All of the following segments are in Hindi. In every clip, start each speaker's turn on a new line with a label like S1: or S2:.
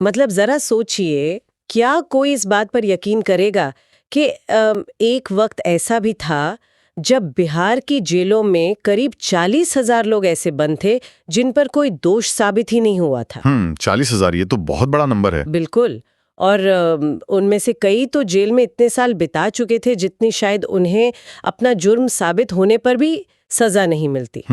S1: मतलब जरा सोचिए, क्या कोई इस बात पर यकीन करेगा कि एक वक्त ऐसा भी था जब बिहार की जेलों में करीब 40,000 लोग ऐसे बंद थे जिन पर कोई दोष साबित ही नहीं हुआ था।
S2: 40,000, ये तो बहुत बड़ा नंबर है।
S1: बिल्कुल। और उनमें से कई तो जेल में इतने साल बिता चुके थे जितनी शायद उन्हें अपना जुर्म साबित होने पर भी सजा नहीं मिलती।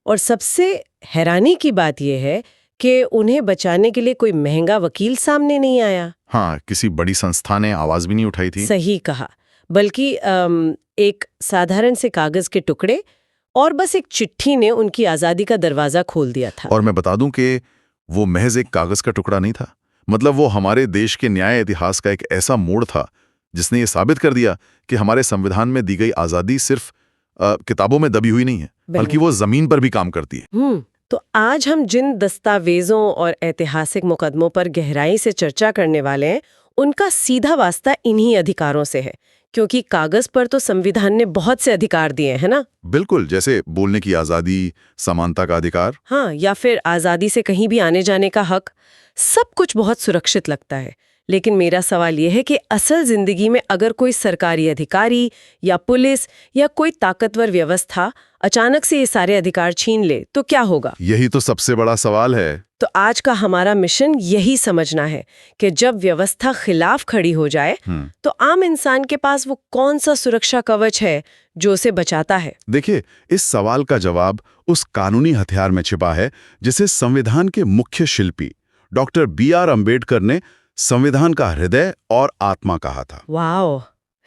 S1: और सबसे हैरानी की बात यह है कि उन्हें बचाने के लिए कोई महंगा वकील सामने नहीं आया।
S2: हाँ, किसी बड़ी संस्था ने आवाज भी नहीं उठाई थी।
S1: सही कहा। बल्कि एक साधारण से कागज के टुकड़े और बस एक चिट्ठी ने उनकी आजादी का दरवाजा खोल दिया था।
S2: और मैं बता दूं कि वो महज एक कागज का टुकड़ा नहीं था। मतलब वो हमारे देश के न्याय इतिहास का एक ऐसा मोड़ था जिसने ये साबित कर दिया कि हमारे संविधान में दी गई आजादी सिर्फ किताबों में दबी हुई नहीं है, बल्कि वो जमीन पर भी काम करती है।
S1: तो आज हम जिन दस्तावेजों और ऐतिहासिक मुकदमों पर गहराई से चर्चा करने वाले हैं, उनका सीधा वास्ता इन्हीं अधिकारों से है, क्योंकि कागज पर तो संविधान ने बहुत से अधिकार दिए हैं ना।
S2: बिल्कुल, जैसे बोलने की आजादी, समानता का अधिकार,
S1: हाँ, या फिर आजादी से कहीं भी आने जाने का हक। सब कुछ बहुत सुरक्षित लगता है, लेकिन मेरा सवाल यह है कि असल जिंदगी में अगर कोई सरकारी अधिकारी या पुलिस या कोई ताकतवर व्यवस्था अचानक से ये सारे अधिकार छीन ले तो क्या होगा?
S2: यही तो सबसे बड़ा सवाल है।
S1: तो आज का हमारा मिशन यही समझना है कि जब व्यवस्था खिलाफ खड़ी हो जाए तो आम इंसान के पास वो कौन सा सुरक्षा कवच है जो उसे बचाता है।
S2: देखिए, इस सवाल का जवाब उस कानूनी हथियार में छिपा है जिसे संविधान के मुख्य शिल्पी डॉक्टर B.R. अम्बेडकर ने संविधान का हृदय और आत्मा कहा था।
S1: वाओ,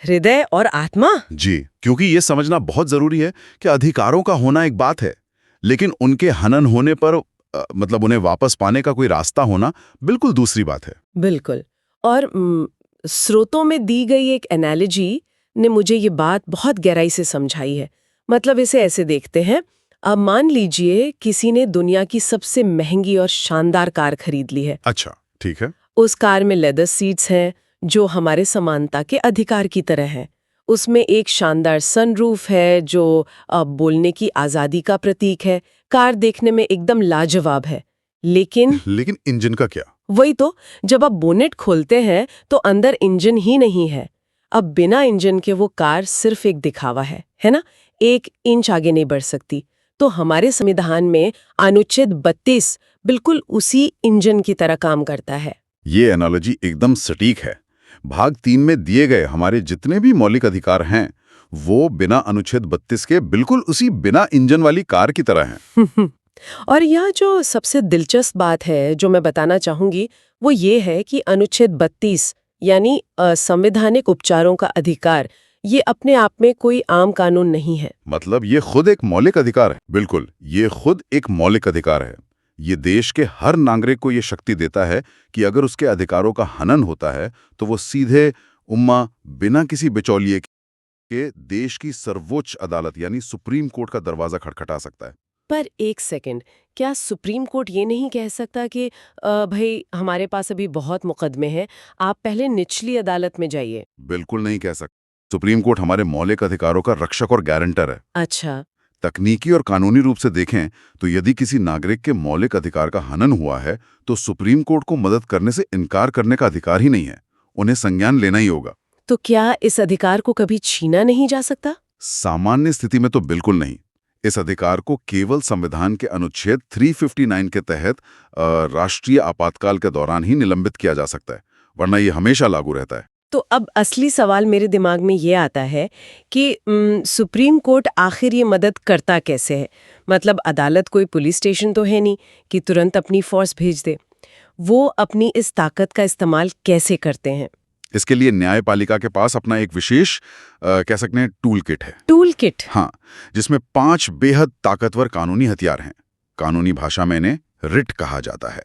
S1: हृदय और आत्मा?
S2: जी, क्योंकि ये समझना बहुत जरूरी है कि अधिकारों का होना एक बात है, लेकिन उनके हनन होने पर मतलब उन्हें वापस पाने का कोई रास्ता होना बिल्कुल दूसरी बात है।
S1: बिल्कुल। और स्रोतों में दी गई एक एनालॉजी ने मुझे ये बात बहुत गहराई से समझाई है। मतलब इसे ऐसे देखते हैं, अब मान लीजिए किसी ने दुनिया की सबसे महंगी और शानदार कार खरीद ली है।
S2: अच्छा, ठीक है।
S1: उस कार में लेदर सीट्स हैं जो हमारे समानता के अधिकार की तरह है। उसमें एक शानदार सनरूफ है जो बोलने की आजादी का प्रतीक है। कार देखने में एकदम लाजवाब है, लेकिन
S2: इंजन का क्या?
S1: वही तो, जब आप बोनेट खोलते हैं तो अंदर इंजन ही नहीं है। अब बिना इंजन के वो कार सिर्फ एक दिखावा है ना? 1 इंच आगे नहीं बढ़ सकती। तो हमारे संविधान में अनुच्छेद 32 बिल्कुल उसी इंजन की तरह काम करता है।
S2: ये एनालॉजी एकदम सटीक है। भाग 3 में दिए गए हमारे जितने भी मौलिक अधिकार हैं, वो बिना अनुच्छेद 32 के बिल्कुल उसी बिना इंजन वाली कार की तरह हैं।
S1: और यह जो सबसे दिलचस्प बात है जो मैं बताना चाहूंगी, वो ये है कि अनुच्छेद 32 यानी संवैधानिक उपचारों का अधिकार, ये अपने आप में कोई आम कानून नहीं है।
S2: मतलब ये खुद एक मौलिक अधिकार है। बिल्कुल, ये खुद एक मौलिक अधिकार है। ये देश के हर नागरिक को ये शक्ति देता है कि अगर उसके अधिकारों का हनन होता है तो वो सीधे बिना किसी बिचौलिए के देश की सर्वोच्च अदालत यानी सुप्रीम कोर्ट का दरवाजा खटखटा सकता है।
S1: पर एक सेकंड, क्या सुप्रीम कोर्ट ये नहीं कह सकता कि भाई हमारे पास अभी बहुत मुकदमे हैं, आप पहले निचली अदालत में जाइए?
S2: बिल्कुल नहीं कह सकता। सुप्रीम कोर्ट हमारे मौलिक अधिकारों का रक्षक और गारंटर है।
S1: अच्छा।
S2: तकनीकी और कानूनी रूप से देखें तो यदि किसी नागरिक के मौलिक अधिकार का हनन हुआ है तो सुप्रीम कोर्ट को मदद करने से इनकार करने का अधिकार ही नहीं है। उन्हें संज्ञान लेना ही होगा।
S1: तो क्या इस अधिकार को कभी छीना नहीं जा सकता?
S2: सामान्य स्थिति में तो बिल्कुल नहीं। इस अधिकार को केवल संविधान के अनुच्छेद 359 के तहत राष्ट्रीय आपातकाल के दौरान ही निलंबित किया जा सकता है, वरना ये हमेशा लागू रहता है।
S1: तो अब असली सवाल मेरे दिमाग में ये आता है कि सुप्रीम कोर्ट आखिर ये मदद करता कैसे है? मतलब अदालत कोई पुलिस स्टेशन तो है नहीं कि तुरंत अपनी फोर्स भेज दे। वो अपनी इस ताकत का इस्तेमाल कैसे करते हैं?
S2: इसके लिए न्यायपालिका के पास अपना एक विशेष कह सकते हैं टूल किट है।
S1: Tool kit?
S2: हाँ, जिसमें 5 बेहद ताकतवर कानूनी हथियार हैं। कानूनी भाषा में इन्हें रिट कहा जाता है।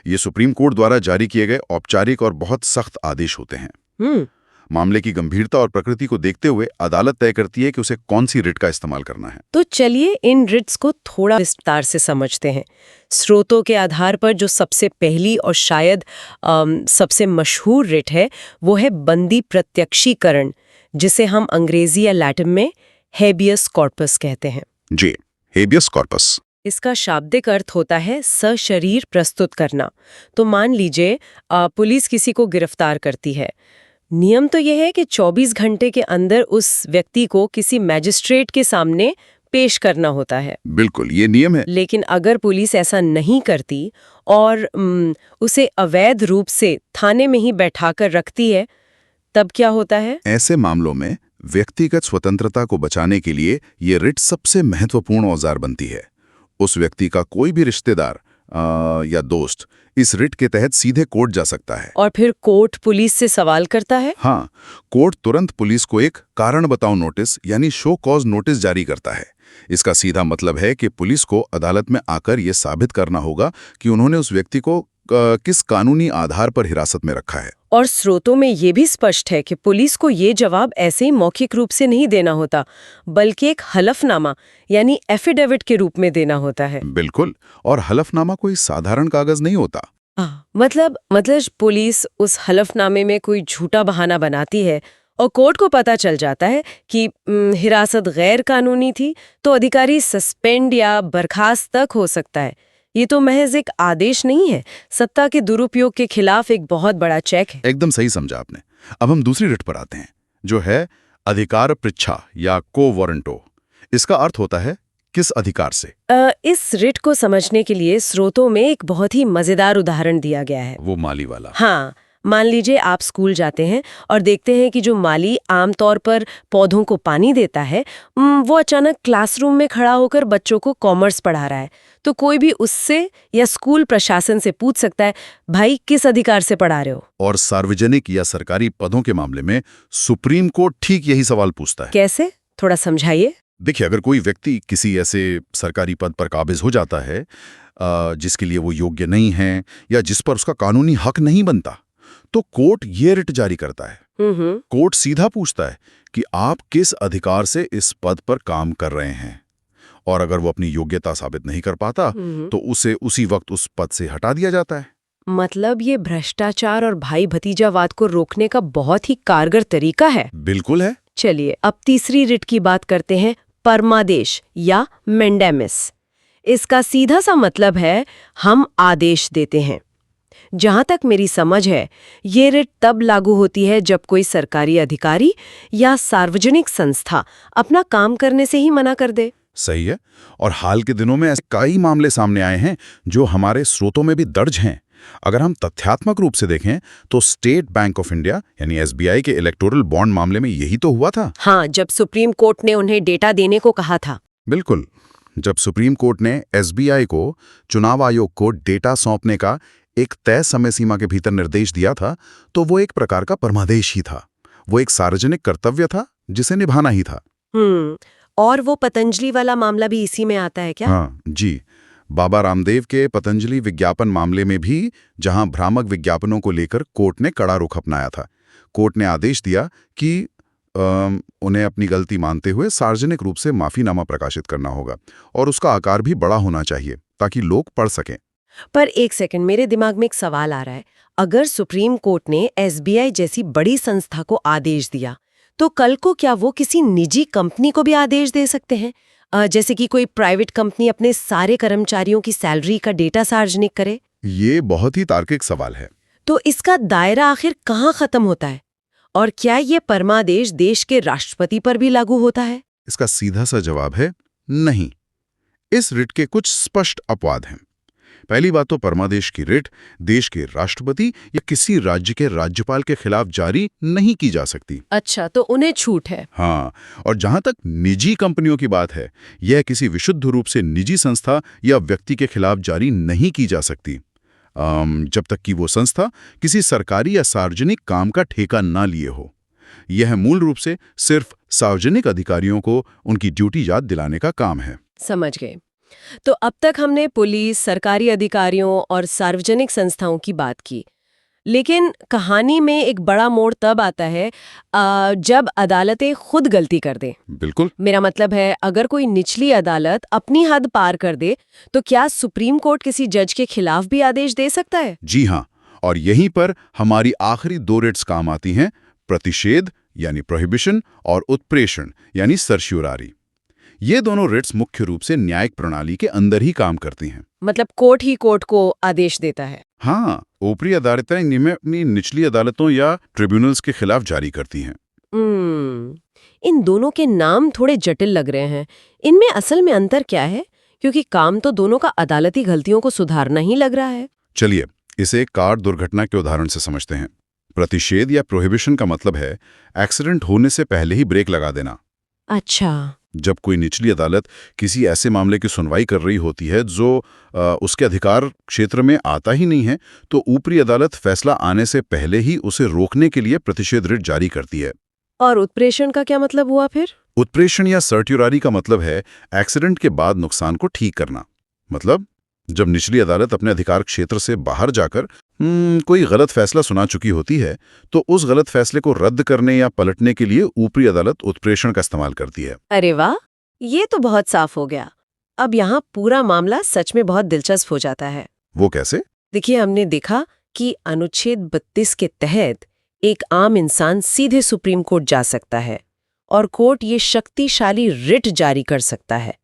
S2: ये सुप्रीम कोर्ट द्वारा जारी किए गए औपचारिक और बहुत सख्त आदेश होते हैं। मामले की गंभीरता और प्रकृति को देखते हुए अदालत तय करती है कि उसे कौन सी रिट का इस्तेमाल करना है।
S1: तो चलिए इन रिट्स को थोड़ा विस्तार से समझते हैं। स्रोतों के आधार पर जो सबसे पहली और शायद सबसे मशहूर रिट है वो है बंदी प्रत्यक्षीकरण, जिसे हम अंग्रेजी या लैटिन में हेबियस कॉर्पस कहते हैं।
S2: जी, हेबियस कॉर्पस।
S1: इसका शाब्दिक अर्थ होता है सशरीर प्रस्तुत करना। तो मान लीजिए पुलिस किसी को गिरफ्तार करती है। नियम तो यह है कि 24 घंटे के अंदर उस व्यक्ति को किसी मैजिस्ट्रेट के सामने पेश करना होता है।
S2: बिल्कुल, ये नियम है।
S1: लेकिन अगर पुलिस ऐसा नहीं करती और उसे अवैध रूप से थाने में ही बैठाकर रखती है, तब क्या होता है?
S2: ऐसे मामलों में व्यक्तिगत स्वतंत्रता को बचाने के लिए ये रिट सबसे महत्वपूर्ण औजार बनती है। उस व्यक्ति का कोई भी रिश्तेदार या दोस्त इस रिट के तहत सीधे कोर्ट जा सकता है।
S1: और फिर कोर्ट पुलिस से सवाल करता है?
S2: हाँ, कोर्ट तुरंत पुलिस को एक कारण बताओ नोटिस यानी शो कॉज नोटिस जारी करता है। इसका सीधा मतलब है कि पुलिस को अदालत में आकर यह साबित करना होगा कि उन्होंने उस व्यक्ति को किस कानूनी आधार पर हिरासत में रखा है।
S1: और स्रोतों में ये भी स्पष्ट है कि पुलिस को ये जवाब ऐसे ही मौखिक रूप से नहीं देना होता, बल्कि एक हलफनामा यानी एफिडेविट के रूप में देना होता है।
S2: बिल्कुल, और हलफनामा कोई साधारण कागज नहीं होता।
S1: मतलब पुलिस उस हलफनामे में कोई झूठा बहाना बनाती है और कोर्ट को पता चल जाता है कि हिरासत गैर कानूनी थी, तो अधिकारी सस्पेंड या बर्खास्त तक हो सकता है। ये तो महज एक आदेश नहीं है, सत्ता के दुरुपयोग के खिलाफ एक बहुत बड़ा चेक है।
S2: एकदम सही समझा आपने। अब हम दूसरी रिट पर आते हैं, जो है अधिकार पृच्छा या को वारंटो। इसका अर्थ होता है किस अधिकार से।
S1: इस रिट को समझने के लिए स्रोतों में एक बहुत ही मजेदार उदाहरण दिया गया है।
S2: वो माली वाला।
S1: हाँ, मान लीजिए आप स्कूल जाते हैं और देखते हैं कि जो माली आमतौर पर पौधों को पानी देता है, वो अचानक क्लासरूम में खड़ा होकर बच्चों को कॉमर्स पढ़ा रहा है। तो कोई भी उससे या स्कूल प्रशासन से पूछ सकता है, भाई किस अधिकार से पढ़ा रहे हो?
S2: और सार्वजनिक या सरकारी पदों के मामले में सुप्रीम कोर्ट ठीक यही सवाल पूछता है।
S1: कैसे? थोड़ा समझाइए।
S2: देखिए, अगर कोई व्यक्ति किसी ऐसे सरकारी पद पर काबिज हो जाता है जिसके लिए वो योग्य नहीं है या जिस पर उसका कानूनी हक नहीं बनता, तो कोर्ट ये रिट जारी करता है। कोर्ट सीधा पूछता है कि आप किस अधिकार से इस पद पर काम कर रहे हैं, और अगर वो अपनी योग्यता साबित नहीं कर पाता तो उसे उसी वक्त उस पद से हटा दिया जाता है।
S1: मतलब ये भ्रष्टाचार और भाई भतीजावाद को रोकने का बहुत ही कारगर तरीका है।
S2: बिल्कुल है।
S1: चलिए अब तीसरी रिट की बात करते हैं, परमादेश या मेंडेमिस। इसका सीधा सा मतलब है हम आदेश देते हैं। जहां तक मेरी समझ है, ये रिट तब लागू होती है जब कोई सरकारी अधिकारी या सार्वजनिक संस्था अपना काम करने से ही मना कर दे।
S2: सही है। और हाल के दिनों में ऐसे कई मामले सामने आए हैं जो हमारे स्रोतों में भी दर्ज हैं। अगर हम तथ्यात्मक रूप से देखें तो स्टेट बैंक ऑफ इंडिया यानी एसबीआई के इलेक्टोरल बॉन्ड मामले में यही तो हुआ था।
S1: हाँ, जब सुप्रीम कोर्ट ने उन्हें डेटा देने को कहा था।
S2: बिल्कुल, जब सुप्रीम कोर्ट ने एसबीआई को चुनाव आयोग को डेटा सौंपने का एक तय समय सीमा के भीतर निर्देश दिया था, तो वो एक प्रकार का परमादेश ही था। वो एक सार्वजनिक कर्तव्य था जिसे निभाना ही था।
S1: और वो पतंजलि वाला मामला भी इसी में आता है क्या?
S2: हाँ जी, बाबा रामदेव के पतंजलि विज्ञापन मामले में भी, जहां भ्रामक विज्ञापनों को लेकर कोर्ट ने कड़ा रुख अपनाया था। कोर्ट ने आदेश दिया कि उन्हें अपनी गलती मानते हुए सार्वजनिक रूप से माफीनामा प्रकाशित करना होगा, और उसका आकार भी बड़ा होना चाहिए ताकि लोग पढ़ सकें।
S1: पर एक सेकंड, मेरे दिमाग में एक सवाल आ रहा है। अगर सुप्रीम कोर्ट ने एसबीआई जैसी बड़ी संस्था को आदेश दिया, तो कल को क्या वो किसी निजी कंपनी को भी आदेश दे सकते हैं? जैसे कि कोई प्राइवेट कंपनी अपने सारे कर्मचारियों की सैलरी का डेटा सार्वजनिक करे?
S2: ये बहुत ही तार्किक सवाल है।
S1: तो इसका दायरा आखिर कहाँ खत्म होता है? और क्या ये परमादेश देश के राष्ट्रपति पर भी लागू होता है?
S2: इसका सीधा सा जवाब है नहीं। इस रिट के कुछ स्पष्ट अपवाद हैं। पहली बात तो परमादेश की रिट देश के राष्ट्रपति या किसी राज्य के राज्यपाल के खिलाफ जारी नहीं की जा सकती।
S1: अच्छा, तो उन्हें छूट है।
S2: हाँ, और जहां तक निजी कंपनियों की बात है, यह किसी विशुद्ध रूप से निजी संस्था या व्यक्ति के खिलाफ जारी नहीं की जा सकती, जब तक कि वो संस्था किसी सरकारी या सार्वजनिक काम का ठेका ना लिए हो। यह मूल रूप से सिर्फ सार्वजनिक अधिकारियों को उनकी ड्यूटी याद दिलाने का काम है।
S1: समझ गए। तो अब तक हमने पुलिस, सरकारी अधिकारियों और सार्वजनिक संस्थाओं की बात की, लेकिन कहानी में एक बड़ा मोड़ तब आता है जब अदालतें खुद गलती कर दें।
S2: बिल्कुल।
S1: मेरा मतलब है, अगर कोई निचली अदालत अपनी हद पार कर दे, तो क्या सुप्रीम कोर्ट किसी जज के खिलाफ भी आदेश दे सकता है?
S2: जी हाँ, और यहीं पर हमारी आखिरी दो रिट्स काम आती हैं, प्रतिषेध यानी प्रोहिबिशन और उत्प्रेषण यानी सर्श्योरारी। ये दोनों रिट्स मुख्य रूप से न्यायिक प्रणाली के अंदर ही काम करती हैं।
S1: मतलब कोर्ट ही कोर्ट को आदेश देता है।
S2: हाँ, ऊपरी अदालतें इन्हें अपनी निचली अदालतों या ट्रिब्यूनल्स के खिलाफ जारी करती हैं।
S1: इन दोनों के नाम थोड़े जटिल लग रहे हैं। इनमें असल में अंतर क्या है? क्योंकि काम तो दोनों का अदालती गलतियों को सुधारना ही लग रहा है।
S2: चलिए इसे एक कार दुर्घटना के उदाहरण से समझते हैं। प्रतिषेध या प्रोहिबिशन का मतलब है एक्सीडेंट होने से पहले ही ब्रेक लगा देना।
S1: अच्छा।
S2: जब कोई निचली अदालत किसी ऐसे मामले की सुनवाई कर रही होती है जो उसके अधिकार क्षेत्र में आता ही नहीं है, तो ऊपरी अदालत फैसला आने से पहले ही उसे रोकने के लिए प्रतिषेध रिट जारी करती है।
S1: और उत्प्रेषण का क्या मतलब हुआ फिर?
S2: उत्प्रेषण या सर्ट्युरारी का मतलब है एक्सीडेंट के बाद नुकसान को ठीक करना। मतलब जब निचली अदालत अपने अधिकार क्षेत्र से बाहर जाकर कोई गलत फैसला सुना चुकी होती है, तो उस गलत फैसले को रद्द करने या पलटने के लिए ऊपरी अदालत उत्प्रेषण का इस्तेमाल करती है।
S1: अरे वाह, ये तो बहुत साफ हो गया। अब यहाँ पूरा मामला सच में बहुत दिलचस्प हो जाता है।
S2: वो कैसे?
S1: देखिए, हमने देखा कि अनुच्छेद 32 के तहत एक आम इंसान सीधे सुप्रीम कोर्ट जा सकता है और कोर्ट ये शक्तिशाली रिट जारी कर सकता है।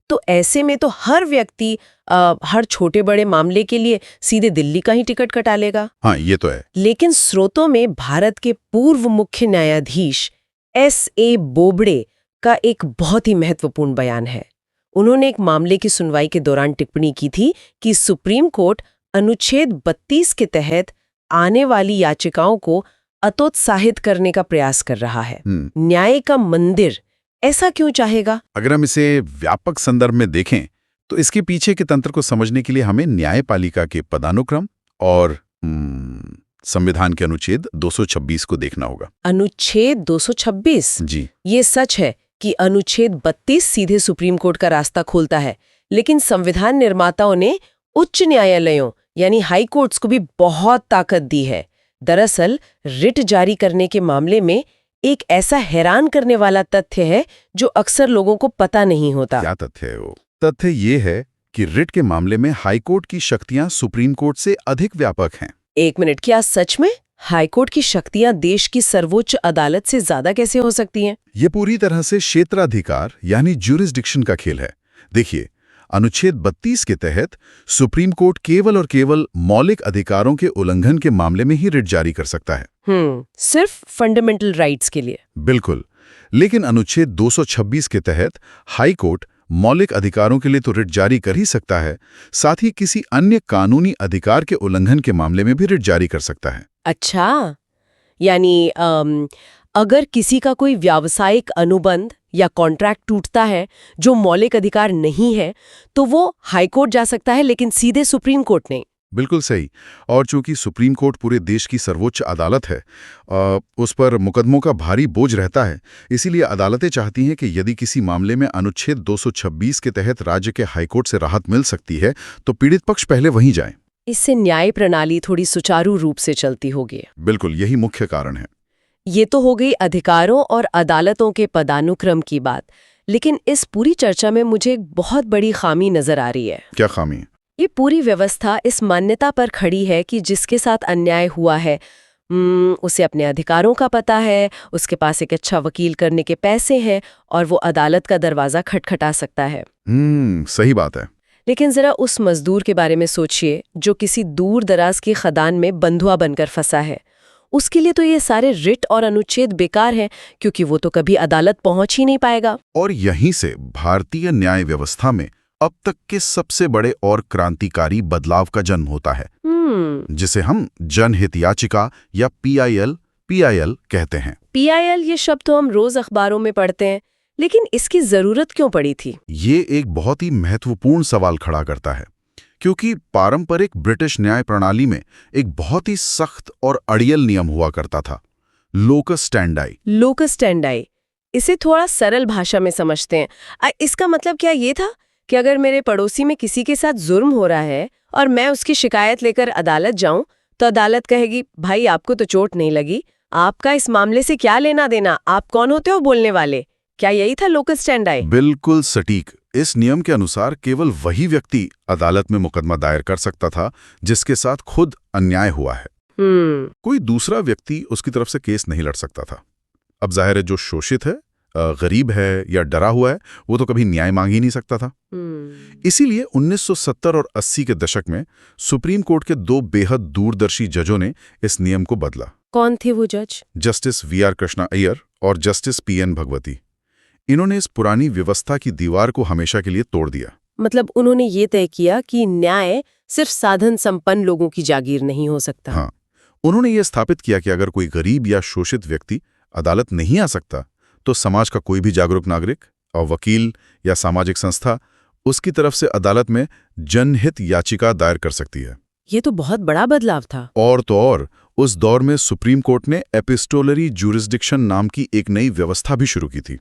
S1: तो ऐसे में तो हर व्यक्ति हर छोटे बड़े मामले के लिए सीधे दिल्ली का ही टिकट कटा लेगा।
S2: हाँ, ये तो है।
S1: लेकिन स्रोतों में भारत के पूर्व मुख्य न्यायाधीश S.A. बोबड़े का एक बहुत ही महत्वपूर्ण बयान है। उन्होंने एक मामले की सुनवाई के दौरान टिप्पणी की थी कि सुप्रीम कोर्ट अनुच्छेद 32 के तहत आने वाली याचिकाओं को अतोत्साहित करने का प्रयास कर रहा है। न्याय का मंदिर ऐसा क्यों चाहेगा?
S2: अगर हम इसे व्यापक संदर्भ में देखें तो इसके पीछे के तंत्र को समझने के लिए हमें न्यायपालिका के पदानुक्रम और संविधान के अनुच्छेद 226 को देखना होगा।
S1: अनुच्छेद 226?
S2: जी।
S1: ये सच है कि अनुच्छेद 32 सीधे सुप्रीम कोर्ट का रास्ता खोलता है, लेकिन संविधान निर्माताओं ने उच्च न्यायालयों यानी हाई कोर्ट्स को भी बहुत ताकत दी है। दरअसल रिट जारी करने के मामले में एक ऐसा हैरान करने वाला तथ्य है जो अक्सर लोगों को पता नहीं होता।
S2: क्या तथ्य है वो? तथ्य ये है कि रिट के मामले में हाई कोर्ट की शक्तियां सुप्रीम कोर्ट से अधिक व्यापक हैं।
S1: एक मिनट, क्या सच में हाई कोर्ट की शक्तियां देश की सर्वोच्च अदालत से ज्यादा कैसे हो सकती हैं?
S2: ये पूरी तरह से क्षेत्राधिकार यानी ज्यूरिसडिक्शन का खेल है। देखिए, अनुच्छेद 32 के तहत सुप्रीम कोर्ट केवल और केवल मौलिक अधिकारों के उल्लंघन के मामले में ही रिट जारी कर सकता है।
S1: सिर्फ फंडामेंटल राइट्स के लिए?
S2: बिल्कुल। लेकिन अनुच्छेद 226 के तहत हाई कोर्ट मौलिक अधिकारों के लिए तो रिट जारी कर ही सकता है, साथ ही किसी अन्य कानूनी अधिकार के उल्लंघन के मामले में भी रिट जारी कर सकता है।
S1: अच्छा, यानी अगर किसी का कोई व्यावसायिक अनुबंध या कॉन्ट्रैक्ट टूटता है जो मौलिक अधिकार नहीं है, तो वो हाई कोर्ट जा सकता है, लेकिन सीधे सुप्रीम कोर्ट नहीं।
S2: बिल्कुल सही। और चूंकि सुप्रीम कोर्ट पूरे देश की सर्वोच्च अदालत है, उस पर मुकदमों का भारी बोझ रहता है, इसीलिए अदालतें चाहती हैं कि यदि किसी मामले में अनुच्छेद 226 के तहत राज्य के हाईकोर्ट से राहत मिल सकती है, तो पीड़ित पक्ष पहले वहीं जाए।
S1: इससे न्याय प्रणाली थोड़ी सुचारू रूप से चलती होगी।
S2: बिल्कुल, यही मुख्य कारण है।
S1: ये तो हो गई अधिकारों और अदालतों के पदानुक्रम की बात, लेकिन इस पूरी चर्चा में मुझे एक बहुत बड़ी खामी नजर आ रही है।
S2: क्या खामी?
S1: ये पूरी व्यवस्था इस मान्यता पर खड़ी है कि जिसके साथ अन्याय हुआ है उसे अपने अधिकारों का पता है, उसके पास एक अच्छा वकील करने के पैसे हैं और वो अदालत का दरवाजा खटखटा सकता है।
S2: सही बात है।
S1: लेकिन जरा उस मजदूर के बारे में सोचिए जो किसी दूर दराज की खदान में बंधुआ बनकर फंसा है। उसके लिए तो ये सारे रिट और अनुच्छेद बेकार हैं, क्योंकि वो तो कभी अदालत पहुंच ही नहीं पाएगा।
S2: और यहीं से भारतीय न्याय व्यवस्था में अब तक के सबसे बड़े और क्रांतिकारी बदलाव का जन्म होता है, जिसे हम जनहित याचिका या PIL कहते हैं।
S1: PIL ये शब्द तो हम रोज अखबारों में पढ़ते हैं, लेकिन इसकी जरूरत क्यों पड़ी थी?
S2: ये एक बहुत ही महत्वपूर्ण सवाल खड़ा करता है, क्योंकि पारंपरिक ब्रिटिश न्याय प्रणाली में एक बहुत ही सख्त और अड़ियल नियम हुआ करता था, लोकस स्टैंडाई।
S1: लोकस स्टैंडाई, इसे थोड़ा सरल भाषा में समझते हैं। इसका मतलब क्या ये था कि अगर मेरे पड़ोसी में किसी के साथ जुर्म हो रहा है और मैं उसकी शिकायत लेकर अदालत जाऊं, तो अदालत कहेगी, भाई आपको तो चोट नहीं लगी, आपका इस मामले से क्या लेना देना, आप कौन होते हो बोलने वाले? क्या यही था लोकस स्टैंडाई?
S2: बिल्कुल सटीक। इस नियम के अनुसार केवल वही व्यक्ति अदालत में मुकदमा दायर कर सकता था जिसके साथ खुद अन्याय हुआ है। कोई दूसरा व्यक्ति उसकी तरफ से केस नहीं लड़ सकता था। अब जाहिर है जो शोषित है गरीब है या डरा हुआ है, वो तो कभी न्याय मांग ही नहीं सकता था। इसीलिए 1970 और 80 के दशक में सुप्रीम कोर्ट के दो बेहद दूरदर्शी जजों ने इस नियम को बदला।
S1: कौन थे वो जज?
S2: Justice VR. कृष्णा अय्यर और जस्टिस पी.एन. भगवती। इन्होंने इस पुरानी व्यवस्था की दीवार को हमेशा के लिए तोड़ दिया।
S1: मतलब उन्होंने ये तय किया कि न्याय सिर्फ साधन संपन्न लोगों की जागीर नहीं हो सकता।
S2: हाँ, उन्होंने ये स्थापित किया कि अगर कोई गरीब या शोषित व्यक्ति अदालत नहीं आ सकता, तो समाज का कोई भी जागरूक नागरिक और वकील या सामाजिक संस्था उसकी तरफ से अदालत में जनहित याचिका दायर कर सकती है।
S1: ये तो बहुत बड़ा बदलाव था।
S2: और तो और, उस दौर में सुप्रीम कोर्ट ने एपिस्टोलरी ज्यूरिसडिक्शन नाम की एक नई व्यवस्था भी शुरू की थी।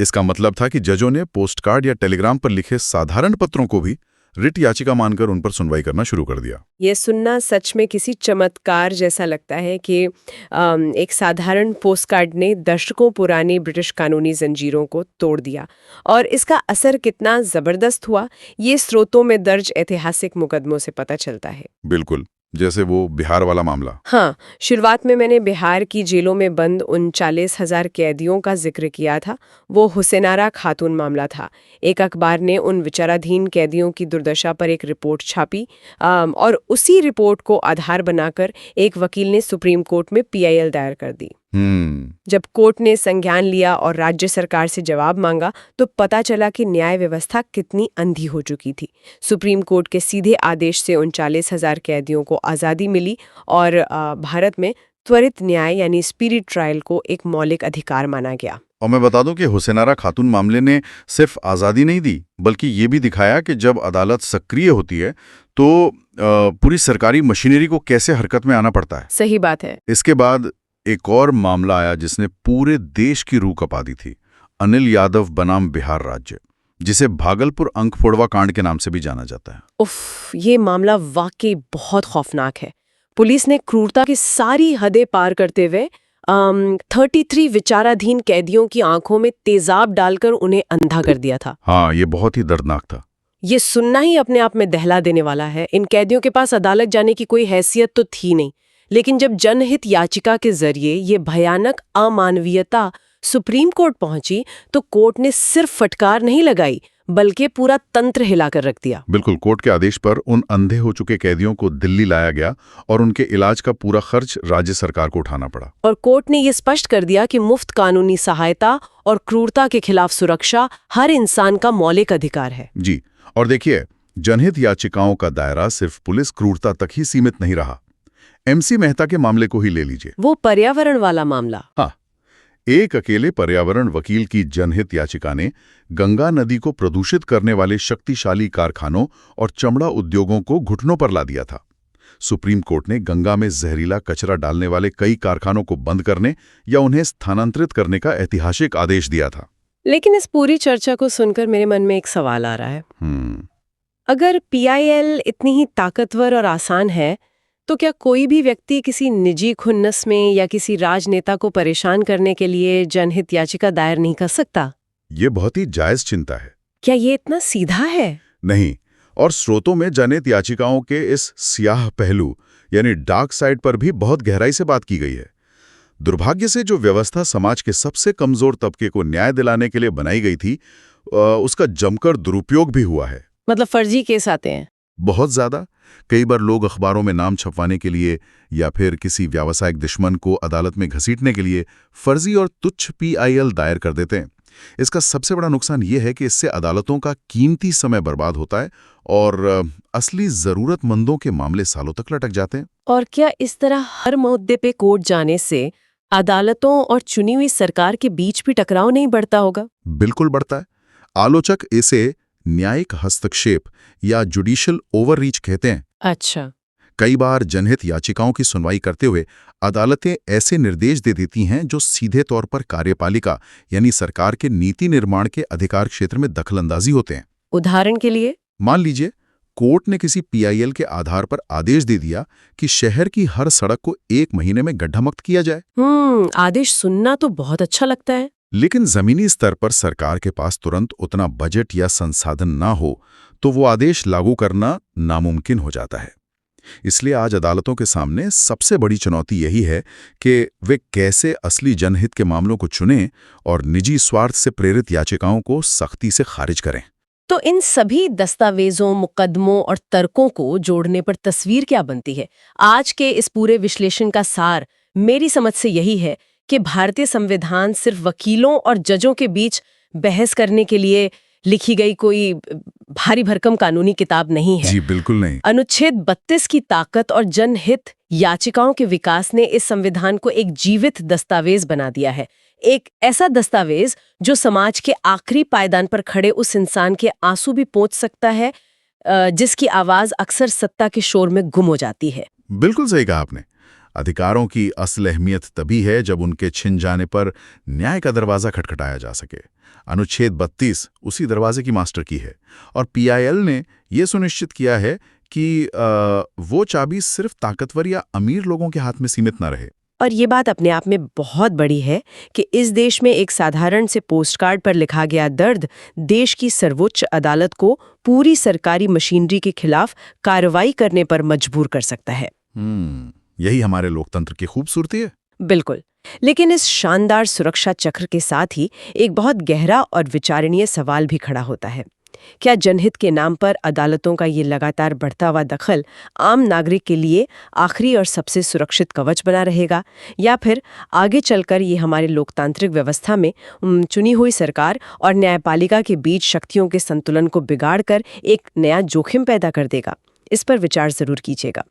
S2: इसका मतलब था कि जजों ने पोस्टकार्ड या टेलीग्राम पर लिखे साधारण पत्रों को भी रिट याचिका मानकर उन पर सुनवाई करना शुरू कर दिया।
S1: ये सुनना सच में किसी चमत्कार जैसा लगता है कि एक साधारण पोस्टकार्ड ने दशकों पुरानी ब्रिटिश कानूनी जंजीरों को तोड़ दिया। और इसका असर कितना जबरदस्त हुआ, ये स्रोतों में दर्ज ऐतिहासिक मुकदमों से पता चलता है।
S2: बिल्कुल, जैसे वो बिहार वाला मामला।
S1: हाँ, शुरुआत में मैंने बिहार की जेलों में बंद 39,000 कैदियों का जिक्र किया था। वो हुसैनारा खातून मामला था। एक अखबार ने उन विचाराधीन कैदियों की दुर्दशा पर एक रिपोर्ट छापी और उसी रिपोर्ट को आधार बनाकर एक वकील ने सुप्रीम कोर्ट में PIL दायर कर दी। जब कोर्ट ने संज्ञान लिया और राज्य सरकार से जवाब मांगा, तो पता चला कि न्याय व्यवस्था कितनी अंधी हो चुकी थी। सुप्रीम कोर्ट के सीधे आदेश से 39,000 कैदियों को आज़ादी मिली और भारत में त्वरित न्याय यानी स्पीडी ट्रायल को एक मौलिक अधिकार माना गया।
S2: और मैं बता दूं कि हुसैनारा खातून मामले ने सिर्फ आज़ादी नहीं दी, बल्कि ये भी दिखाया कि जब अदालत सक्रिय होती है तो पूरी सरकारी मशीनरी को कैसे हरकत में आना पड़ता है।
S1: सही बात है।
S2: इसके बाद एक और मामला आया जिसने पूरे देश की रूह कपा दी थी। अनिल यादव बनाम बिहार राज्य, जिसे भागलपुर अंक फोड़वा कांड के नाम से भी जाना जाता है।
S1: उफ, ये मामला वाकई बहुत खौफनाक है। पुलिस ने क्रूरता की सारी हदें पार करते हुए 33 विचाराधीन कैदियों की आंखों में तेजाब डालकर उन्हें अंधा कर दिया था।
S2: हाँ, ये बहुत ही दर्दनाक था।
S1: ये सुनना ही अपने आप में दहला देने वाला है। इन कैदियों के पास अदालत जाने की कोई हैसियत तो थी नहीं, लेकिन जब जनहित याचिका के जरिए ये भयानक अमानवीयता सुप्रीम कोर्ट पहुंची, तो कोर्ट ने सिर्फ फटकार नहीं लगाई, बल्कि पूरा तंत्र हिलाकर रख दिया।
S2: बिल्कुल, कोर्ट के आदेश पर उन अंधे हो चुके कैदियों को दिल्ली लाया गया और उनके इलाज का पूरा खर्च राज्य सरकार को उठाना पड़ा।
S1: और कोर्ट ने ये स्पष्ट कर दिया कि मुफ्त कानूनी सहायता और क्रूरता के खिलाफ सुरक्षा हर इंसान का मौलिक अधिकार है।
S2: जी, और देखिए, जनहित याचिकाओं का दायरा सिर्फ पुलिस क्रूरता तक ही सीमित नहीं रहा। MC मेहता के मामले को ही ले लीजिए।
S1: वो पर्यावरण वाला मामला।
S2: हाँ, एक अकेले पर्यावरण वकील की जनहित याचिका ने गंगा नदी को प्रदूषित करने वाले शक्तिशाली कारखानों और चमड़ा उद्योगों को घुटनों पर ला दिया था। सुप्रीम कोर्ट ने गंगा में जहरीला कचरा डालने वाले कई कारखानों को बंद करने या उन्हें स्थानांतरित करने का ऐतिहासिक आदेश दिया था।
S1: लेकिन इस पूरी चर्चा को सुनकर मेरे मन में एक सवाल आ रहा है। अगर PIL इतनी ही ताकतवर और आसान है, तो क्या कोई भी व्यक्ति किसी निजी खुन्नस में या किसी राजनेता को परेशान करने के लिए जनहित याचिका दायर नहीं कर सकता?
S2: ये बहुत ही जायज चिंता है।
S1: क्या ये इतना सीधा है?
S2: नहीं, और स्रोतों में जनहित याचिकाओं के इस सियाह पहलू यानी डार्क साइड पर भी बहुत गहराई से बात की गई है। दुर्भाग्य से जो व्यवस्था समाज के सबसे कमजोर तबके को न्याय दिलाने के लिए बनाई गई थी, उसका जमकर दुरुपयोग भी हुआ है।
S1: मतलब फर्जी केस आते हैं?
S2: बहुत ज्यादा। कई बार लोग अखबारों में नाम छपवाने के लिए या फिर किसी व्यावसायिक दुश्मन को अदालत में घसीटने के लिए फर्जी और तुच्छ PIL दायर कर देते हैं। इसका सबसे बड़ा नुकसान ये है कि इससे अदालतों का कीमती समय बर्बाद होता है और असली जरूरतमंदों के मामले सालों तक लटक जाते हैं।
S1: और क्या इस तरह हर मुद्दे पे कोर्ट जाने से अदालतों और चुनी हुई सरकार के बीच भी टकराव नहीं बढ़ता होगा?
S2: बिल्कुल बढ़ता है। आलोचक इसे न्यायिक हस्तक्षेप या जुडिशियल ओवररीच कहते हैं।
S1: अच्छा।
S2: कई बार जनहित याचिकाओं की सुनवाई करते हुए अदालतें ऐसे निर्देश दे देती हैं जो सीधे तौर पर कार्यपालिका यानी सरकार के नीति निर्माण के अधिकार क्षेत्र में दखलंदाजी होते हैं।
S1: उदाहरण के लिए,
S2: मान लीजिए कोर्ट ने किसी PIL के आधार पर आदेश दे दिया कि शहर की हर सड़क को 1 महीने में गड्ढा मुक्त किया जाए।
S1: आदेश सुनना तो बहुत अच्छा लगता है,
S2: लेकिन जमीनी स्तर पर सरकार के पास तुरंत उतना बजट या संसाधन ना हो तो वो आदेश लागू करना नामुमकिन हो जाता है। इसलिए आज अदालतों के सामने सबसे बड़ी चुनौती यही है कि वे कैसे असली जनहित के मामलों को चुनें और निजी स्वार्थ से प्रेरित याचिकाओं को सख्ती से खारिज करें।
S1: तो इन सभी दस्तावेजों, मुकदमों और तर्कों को जोड़ने पर तस्वीर क्या बनती है? आज के इस पूरे विश्लेषण का सार मेरी समझ से यही है कि भारतीय संविधान सिर्फ वकीलों और जजों के बीच बहस करने के लिए लिखी गई कोई भारी भरकम कानूनी किताब नहीं है।
S2: जी बिल्कुल नहीं।
S1: अनुच्छेद 32 की ताकत और जनहित याचिकाओं के विकास ने इस संविधान को एक जीवित दस्तावेज बना दिया है। एक ऐसा दस्तावेज जो समाज के आखिरी पायदान पर खड़े उस इंसान के आंसू भी पोंछ सकता है जिसकी आवाज अक्सर सत्ता के शोर में गुम हो जाती है।
S2: बिल्कुल सही कहा आपने। अधिकारों की असल अहमियत तभी है जब उनके छिन जाने पर न्याय का दरवाजा खटखटाया जा सके। अनुच्छेद 32 उसी दरवाजे की मास्टर की है और पीआईएल ने यह सुनिश्चित किया है कि वो चाबी सिर्फ ताकतवर या अमीर लोगों के हाथ में सीमित न रहे।
S1: और ये बात अपने आप में बहुत बड़ी है कि इस देश में एक साधारण से पोस्टकार्ड पर लिखा गया दर्द देश की सर्वोच्च अदालत को पूरी सरकारी मशीनरी के खिलाफ कार्रवाई करने पर मजबूर कर सकता है।
S2: यही हमारे लोकतंत्र की खूबसूरती है।
S1: बिल्कुल। लेकिन इस शानदार सुरक्षा चक्र के साथ ही एक बहुत गहरा और विचारणीय सवाल भी खड़ा होता है। क्या जनहित के नाम पर अदालतों का ये लगातार बढ़ता हुआ दखल आम नागरिक के लिए आखिरी और सबसे सुरक्षित कवच बना रहेगा, या फिर आगे चलकर ये हमारे लोकतांत्रिक व्यवस्था में चुनी हुई सरकार और न्यायपालिका के बीच शक्तियों के संतुलन को बिगाड़कर एक नया जोखिम पैदा कर देगा? इस पर विचार जरूर कीजिएगा।